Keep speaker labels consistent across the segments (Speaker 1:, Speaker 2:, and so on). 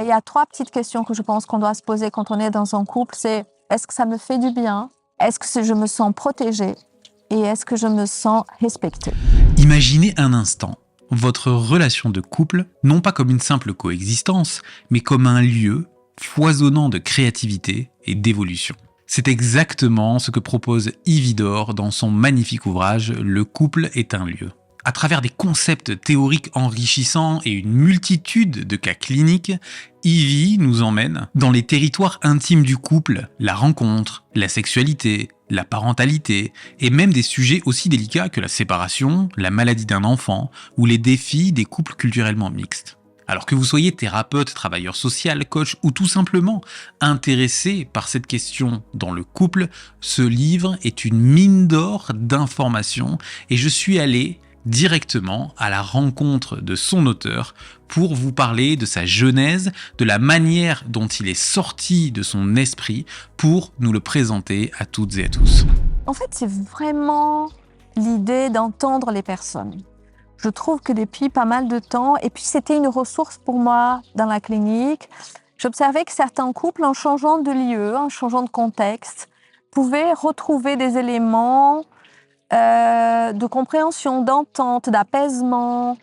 Speaker 1: Il y a 3 petites questions que je pense qu'on doit se poser quand on est dans un couple. C'est: est-ce que ça me fait du bien? Est-ce que je me sens protégée? Et est-ce que je me sens respectée?
Speaker 2: Imaginez un instant votre relation de couple, non pas comme une simple coexistence, mais comme un lieu foisonnant de créativité et d'évolution. C'est exactement ce que propose Ividore dans son magnifique ouvrage Le couple est un lieu. À travers des concepts théoriques enrichissants et une multitude de cas cliniques, Ivy nous emmène dans les territoires intimes du couple, la rencontre, la sexualité, la parentalité, et même des sujets aussi délicats que la séparation, la maladie d'un enfant ou les défis des couples culturellement mixtes. Alors que vous soyez thérapeute, travailleur social, coach ou tout simplement intéressé par cette question dans le couple, ce livre est une mine d'or d'informations et je suis allé directement à la rencontre de son auteur pour vous parler de sa genèse, de la manière dont il est sorti de son esprit pour nous le présenter à toutes et à tous.
Speaker 1: En fait, c'est vraiment l'idée d'entendre les personnes. Je trouve que depuis pas mal de temps, et puis c'était une ressource pour moi dans la clinique, j'observais que certains couples, en changeant de lieu, en changeant de contexte, pouvaient retrouver des éléments de compréhension, d'entente, d'apaisement,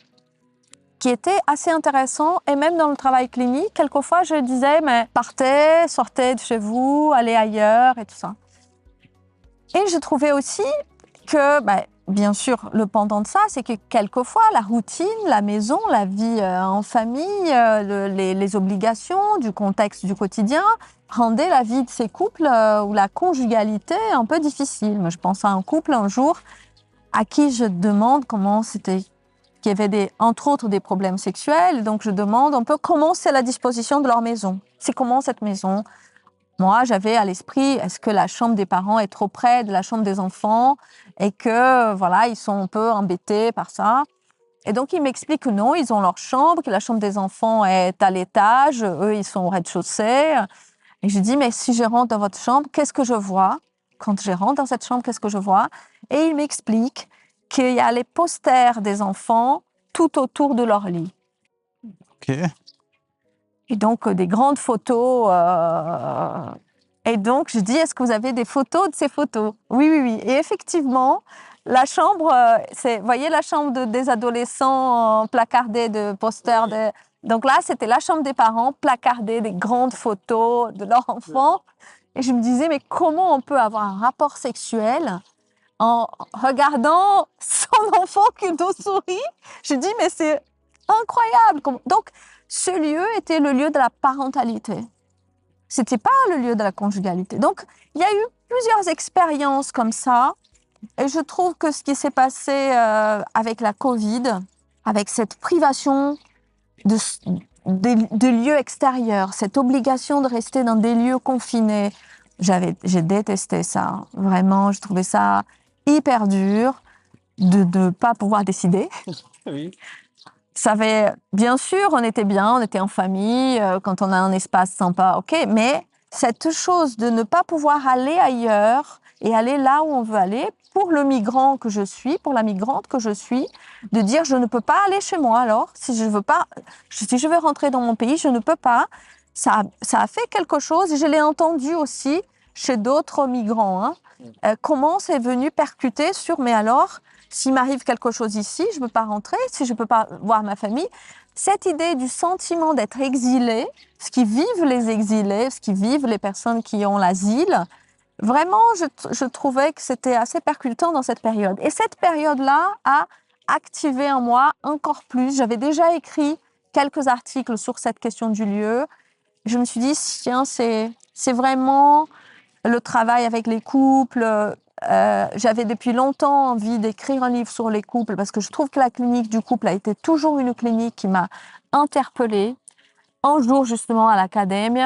Speaker 1: qui étaient assez intéressants. Et même dans le travail clinique, quelquefois je disais, mais partez, sortez de chez vous, allez ailleurs et tout ça. Et je trouvais aussi que, bien sûr, le pendant de ça, c'est que quelquefois, la routine, la maison, la vie en famille, les obligations du contexte du quotidien rendaient la vie de ces couples ou la conjugalité un peu difficile. Moi, je pense à un couple un jour à qui je demande comment c'était, qu'il y avait entre autres des problèmes sexuels. Donc, je demande un peu comment c'est la disposition de leur maison. C'est comment cette maison? Moi, j'avais à l'esprit, est-ce que la chambre des parents est trop près de la chambre des enfants et que, voilà, ils sont un peu embêtés par ça. Et donc, ils m'expliquent que non, ils ont leur chambre, que la chambre des enfants est à l'étage, eux, ils sont au rez-de-chaussée. Et je dis, mais si je rentre dans votre chambre, qu'est-ce que je vois? Quand je rentre dans cette chambre, qu'est-ce que je vois? Et ils m'expliquent qu'il y a les posters des enfants tout autour de leur lit.
Speaker 2: Ok.
Speaker 1: Et donc, des grandes photos. Et donc, je dis, est-ce que vous avez des photos de ces photos? Oui, oui, oui. Et effectivement, la chambre, vous voyez la chambre des adolescents placardée de posters. Donc là, c'était la chambre des parents placardée des grandes photos de leurs enfants. Et je me disais, mais comment on peut avoir un rapport sexuel en regardant son enfant qui nous sourit? Je dis, mais c'est incroyable. Donc, ce lieu était le lieu de la parentalité. C'était pas le lieu de la conjugalité. Donc, il y a eu plusieurs expériences comme ça. Et je trouve que ce qui s'est passé avec la Covid, avec cette privation de lieux extérieurs, cette obligation de rester dans des lieux confinés, j'ai détesté ça. Vraiment, je trouvais ça hyper dur de ne pas pouvoir décider.
Speaker 2: Oui.
Speaker 1: Bien sûr, on était bien, on était en famille, quand on a un espace sympa, ok, mais cette chose de ne pas pouvoir aller ailleurs et aller là où on veut aller, pour le migrant que je suis, pour la migrante que je suis, de dire je ne peux pas aller chez moi alors, si je veux rentrer dans mon pays, je ne peux pas. Ça a fait quelque chose et je l'ai entendu aussi chez d'autres migrants. Comment c'est venu percuter sur, mais alors, s'il m'arrive quelque chose ici, je ne peux pas rentrer, si je ne peux pas voir ma famille. Cette idée du sentiment d'être exilé, ce qui vivent les exilés, ce qui vivent les personnes qui ont l'asile, vraiment, je trouvais que c'était assez percutant dans cette période. Et cette période-là a activé en moi encore plus. J'avais déjà écrit quelques articles sur cette question du lieu. Je me suis dit, tiens, c'est vraiment le travail avec les couples. J'avais depuis longtemps envie d'écrire un livre sur les couples parce que je trouve que la clinique du couple a été toujours une clinique qui m'a interpellée. Un jour, justement, à l'académie,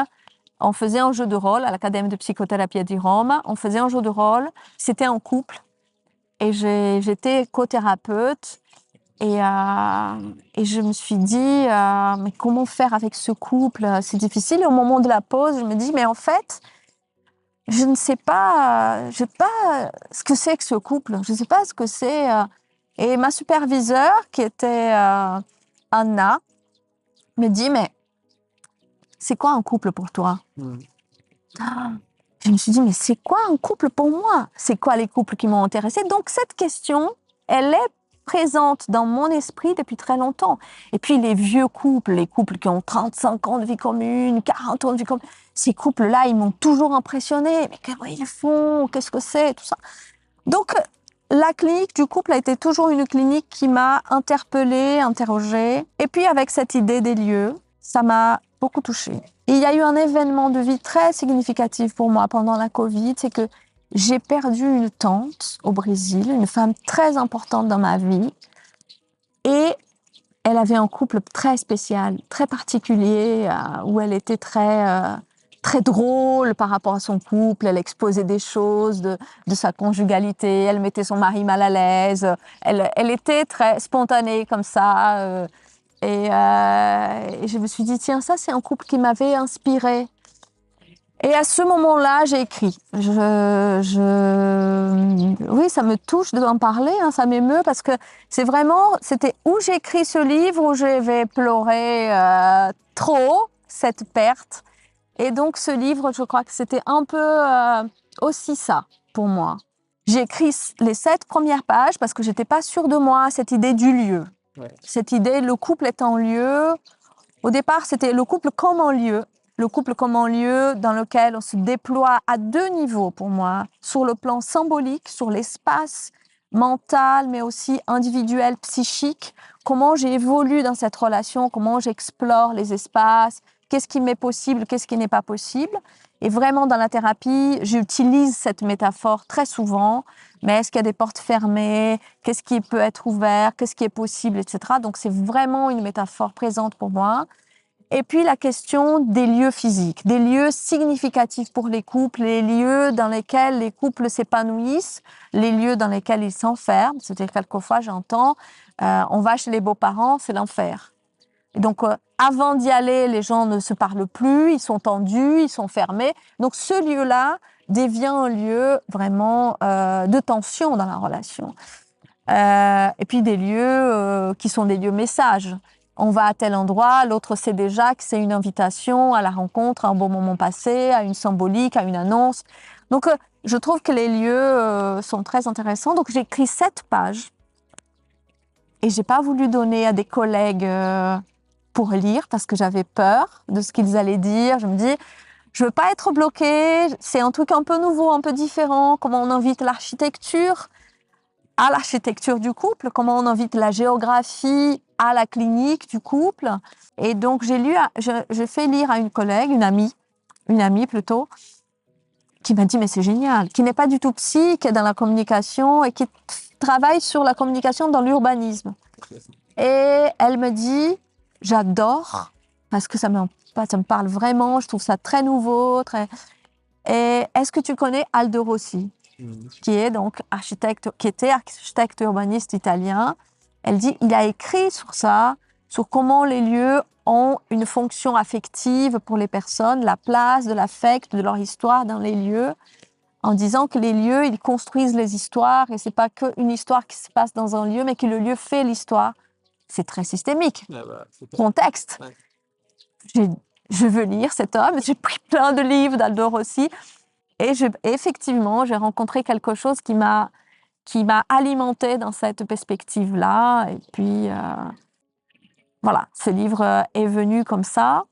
Speaker 1: on faisait un jeu de rôle, à l'Académie de psychothérapie di Rome. On faisait un jeu de rôle. C'était un couple. Et j'étais co-thérapeute. Et je me suis dit, mais comment faire avec ce couple? C'est difficile. Et au moment de la pause, je me dis, mais en fait, je ne sais pas, je sais pas ce que c'est que ce couple. Je ne sais pas ce que c'est. Et ma superviseure, qui était Anna, me dit, mais c'est quoi un couple pour toi? Ah, je me suis dit, mais c'est quoi un couple pour moi? C'est quoi les couples qui m'ont intéressée? Donc, cette question, elle est présente dans mon esprit depuis très longtemps. Et puis, les vieux couples, les couples qui ont 35 ans de vie commune, 40 ans de vie commune, ces couples-là, ils m'ont toujours impressionnée. Mais comment ils font? Qu'est-ce que c'est? Tout ça. Donc, la clinique du couple a été toujours une clinique qui m'a interpellée, interrogée. Et puis, avec cette idée des lieux, ça m'a beaucoup touchée. Et il y a eu un événement de vie très significatif pour moi pendant la Covid, c'est que j'ai perdu une tante au Brésil, une femme très importante dans ma vie. Et elle avait un couple très spécial, très particulier, où elle était très drôle par rapport à son couple. Elle exposait des choses de sa conjugalité. Elle mettait son mari mal à l'aise. Elle était très spontanée comme ça. Et je me suis dit, tiens, ça, c'est un couple qui m'avait inspirée. Et à ce moment-là, j'ai écrit. Oui, ça me touche d'en parler, hein, ça m'émeut parce que c'était où j'écris ce livre où je vais pleurer trop cette perte. Et donc, ce livre, je crois que c'était un peu aussi ça pour moi. J'ai écrit les 7 premières pages parce que j'étais pas sûre de moi, cette idée du lieu. Ouais. Cette idée, le couple est en lieu. Au départ, c'était le couple comme un lieu. Le couple comme un lieu dans lequel on se déploie à 2 niveaux pour moi. Sur le plan symbolique, sur l'espace mental, mais aussi individuel, psychique. Comment j'évolue dans cette relation, comment j'explore les espaces, qu'est-ce qui m'est possible, qu'est-ce qui n'est pas possible. Et vraiment, dans la thérapie, j'utilise cette métaphore très souvent. Mais est-ce qu'il y a des portes fermées? Qu'est-ce qui peut être ouvert? Qu'est-ce qui est possible, etc. Donc, c'est vraiment une métaphore présente pour moi. Et puis, la question des lieux physiques, des lieux significatifs pour les couples, les lieux dans lesquels les couples s'épanouissent, les lieux dans lesquels ils s'enferment. C'est-à-dire, quelquefois, j'entends, on va chez les beaux-parents, c'est l'enfer. Et donc, avant d'y aller, les gens ne se parlent plus, ils sont tendus, ils sont fermés. Donc, ce lieu-là devient un lieu vraiment de tension dans la relation. Et puis, des lieux qui sont des lieux messages. On va à tel endroit, l'autre sait déjà que c'est une invitation à la rencontre, à un bon moment passé, à une symbolique, à une annonce. Donc, je trouve que les lieux sont très intéressants. Donc, j'ai écrit 7 pages et j'ai pas voulu donner à des collègues pour lire parce que j'avais peur de ce qu'ils allaient dire. Je me dis, je veux pas être bloquée. C'est un truc un peu nouveau, un peu différent. Comment on invite l'architecture à l'architecture du couple, comment on invite la géographie à la clinique du couple. Et donc, j'ai fait lire à une collègue, une amie plutôt, qui m'a dit, mais c'est génial, qui n'est pas du tout psy, qui est dans la communication et qui travaille sur la communication dans l'urbanisme. Et elle me dit, j'adore, parce que ça me parle vraiment, je trouve ça très nouveau. Et est-ce que tu connais Aldo Rossi ? Qui est donc qui était architecte urbaniste italien. Elle dit, il a écrit sur ça, sur comment les lieux ont une fonction affective pour les personnes, la place de l'affect, de leur histoire dans les lieux, en disant que les lieux, ils construisent les histoires et c'est pas qu'une histoire qui se passe dans un lieu, mais que le lieu fait l'histoire. C'est très systémique. Contexte. Ouais. Je veux lire cet homme, j'ai pris plein de livres d'Aldo Rossi. Et effectivement, j'ai rencontré quelque chose qui m'a alimenté dans cette perspective-là. Et puis, voilà, ce livre est venu comme ça.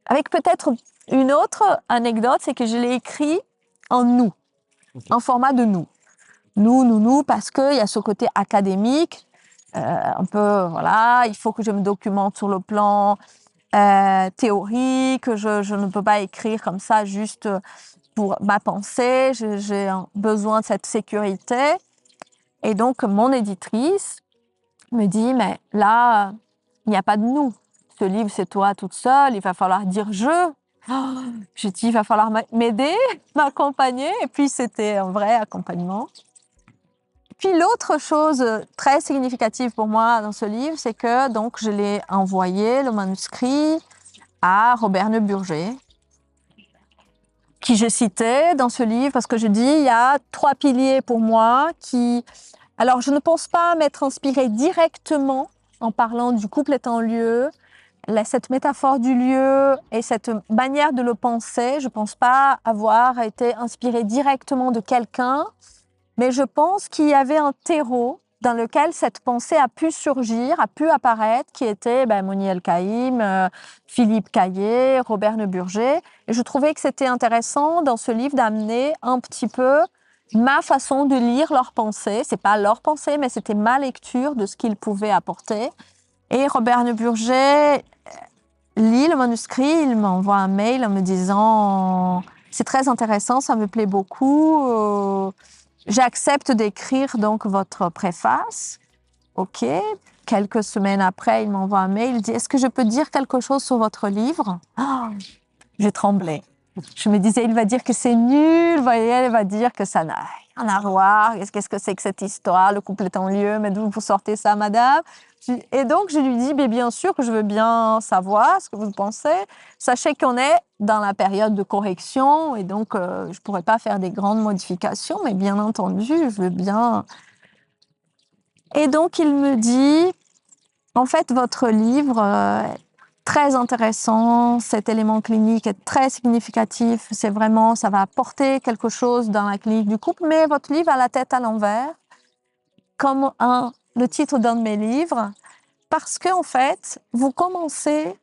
Speaker 1: Avec peut-être une autre anecdote, c'est que je l'ai écrit en nous, en format de nous. Nous, parce qu'il y a ce côté académique, un peu, voilà, il faut que je me documente sur le plan théorique, je ne peux pas écrire comme ça juste pour ma pensée, j'ai besoin de cette sécurité. Et donc, mon éditrice me dit, mais là, il n'y a pas de nous. Ce livre, c'est toi toute seule, il va falloir dire je. Oh, j'ai dit, il va falloir m'aider, m'accompagner. Et puis, c'était un vrai accompagnement. Puis, l'autre chose très significative pour moi dans ce livre, c'est que donc, je l'ai envoyé, le manuscrit, à Robert Neuburger, qui je citais dans ce livre, parce que je dis, il y a 3 piliers pour moi qui... Alors, je ne pense pas m'être inspirée directement en parlant du couple est en lieu, cette métaphore du lieu et cette manière de le penser, je ne pense pas avoir été inspirée directement de quelqu'un, mais je pense qu'il y avait un terreau dans lequel cette pensée a pu surgir, a pu apparaître, qui était Moni El-Kaïm, Philippe Caillé, Robert Neuburger. Et je trouvais que c'était intéressant dans ce livre d'amener un petit peu ma façon de lire leurs pensées. C'est pas leur pensée, mais c'était ma lecture de ce qu'ils pouvaient apporter. Et Robert Neuburger lit le manuscrit, il m'envoie un mail en me disant « C'est très intéressant, ça me plaît beaucoup. J'accepte d'écrire donc votre préface. » OK. Quelques semaines après, il m'envoie un mail, il dit « Est-ce que je peux dire quelque chose sur votre livre ?» J'ai tremblé. Je me disais, il va dire que c'est nul, elle va dire que ça n'a rien à voir. Qu'est-ce que c'est que cette histoire? Le couple est en lieu, mais d'où vous sortez ça, madame? Et donc, je lui dis, bien sûr que je veux bien savoir ce que vous pensez. Sachez qu'on est dans la période de correction et donc je ne pourrais pas faire des grandes modifications, mais bien entendu, je veux bien. Et donc, il me dit, en fait, votre livre très intéressant, cet élément clinique est très significatif, c'est vraiment, ça va apporter quelque chose dans la clinique du couple, mais votre livre a la tête à l'envers, comme le titre d'un de mes livres, parce qu'en fait, vous commencez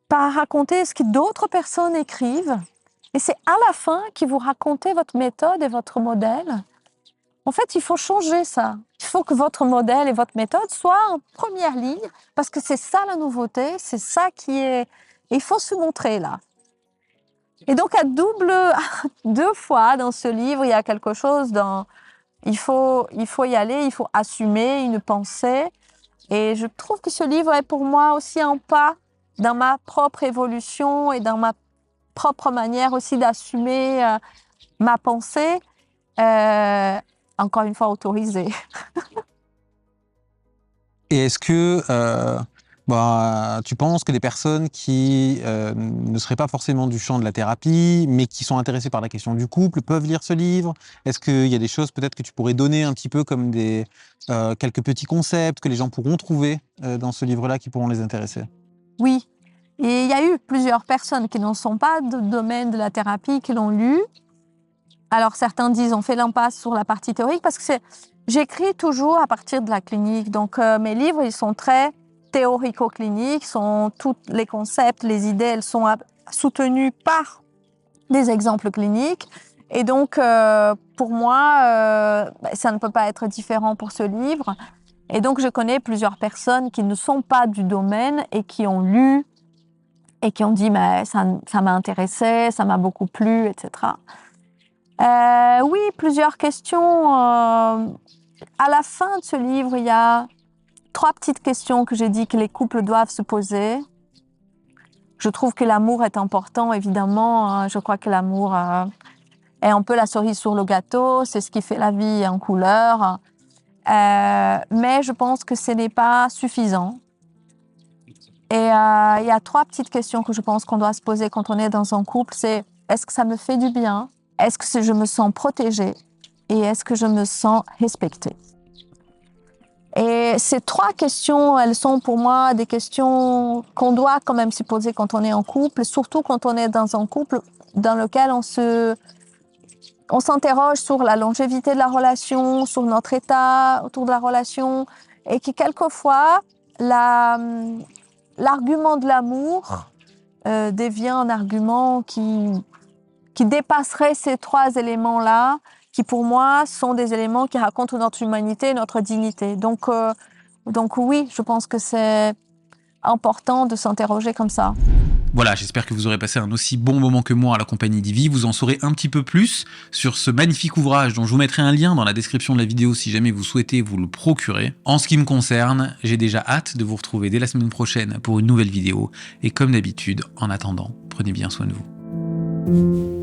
Speaker 1: par raconter ce que d'autres personnes écrivent, et c'est à la fin que vous racontez votre méthode et votre modèle. En fait, il faut changer ça. Il faut que votre modèle et votre méthode soient en première ligne, parce que c'est ça la nouveauté, c'est ça qui est... Il faut se montrer là. Et donc, deux fois dans ce livre, il y a quelque chose dans... Il faut y aller, il faut assumer une pensée. Et je trouve que ce livre est pour moi aussi un pas dans ma propre évolution et dans ma propre manière aussi d'assumer ma pensée. Encore une fois, autorisée.
Speaker 3: Et est-ce que tu penses que des personnes qui ne seraient pas forcément du champ de la thérapie, mais qui sont intéressées par la question du couple, peuvent lire ce livre? Est-ce qu'il y a des choses peut-être que tu pourrais donner un petit peu comme quelques petits concepts que les gens pourront trouver dans ce livre-là qui pourront les intéresser?
Speaker 1: Oui, et il y a eu plusieurs personnes qui ne sont pas du domaine de la thérapie qui l'ont lu. Alors, certains disent on fait l'impasse sur la partie théorique parce que j'écris toujours à partir de la clinique. Donc, mes livres, ils sont très théorico-cliniques, tous les concepts, les idées, elles sont soutenues par des exemples cliniques. Et donc, pour moi, ça ne peut pas être différent pour ce livre. Et donc, je connais plusieurs personnes qui ne sont pas du domaine et qui ont lu et qui ont dit mais ça m'a intéressé, ça m'a beaucoup plu, etc. Oui, plusieurs questions. À la fin de ce livre, il y a 3 petites questions que j'ai dit que les couples doivent se poser. Je trouve que l'amour est important, évidemment. Je crois que l'amour est un peu la cerise sur le gâteau. C'est ce qui fait la vie en couleur. Mais je pense que ce n'est pas suffisant. Et il y a 3 petites questions que je pense qu'on doit se poser quand on est dans un couple. C'est est-ce que ça me fait du bien? Est-ce que je me sens protégée? Et est-ce que je me sens respectée? Et ces 3 questions, elles sont pour moi des questions qu'on doit quand même se poser quand on est en couple, surtout quand on est dans un couple dans lequel on s'interroge sur la longévité de la relation, sur notre état autour de la relation, et que quelquefois, l'argument de l'amour devient un argument qui dépasserait ces 3 éléments-là, qui pour moi sont des éléments qui racontent notre humanité, notre dignité. Donc oui, je pense que c'est important de s'interroger comme ça.
Speaker 2: Voilà, j'espère que vous aurez passé un aussi bon moment que moi à la compagnie d'Ivy. Vous en saurez un petit peu plus sur ce magnifique ouvrage dont je vous mettrai un lien dans la description de la vidéo si jamais vous souhaitez vous le procurer. En ce qui me concerne, j'ai déjà hâte de vous retrouver dès la semaine prochaine pour une nouvelle vidéo. Et comme d'habitude, en attendant, prenez bien soin de vous.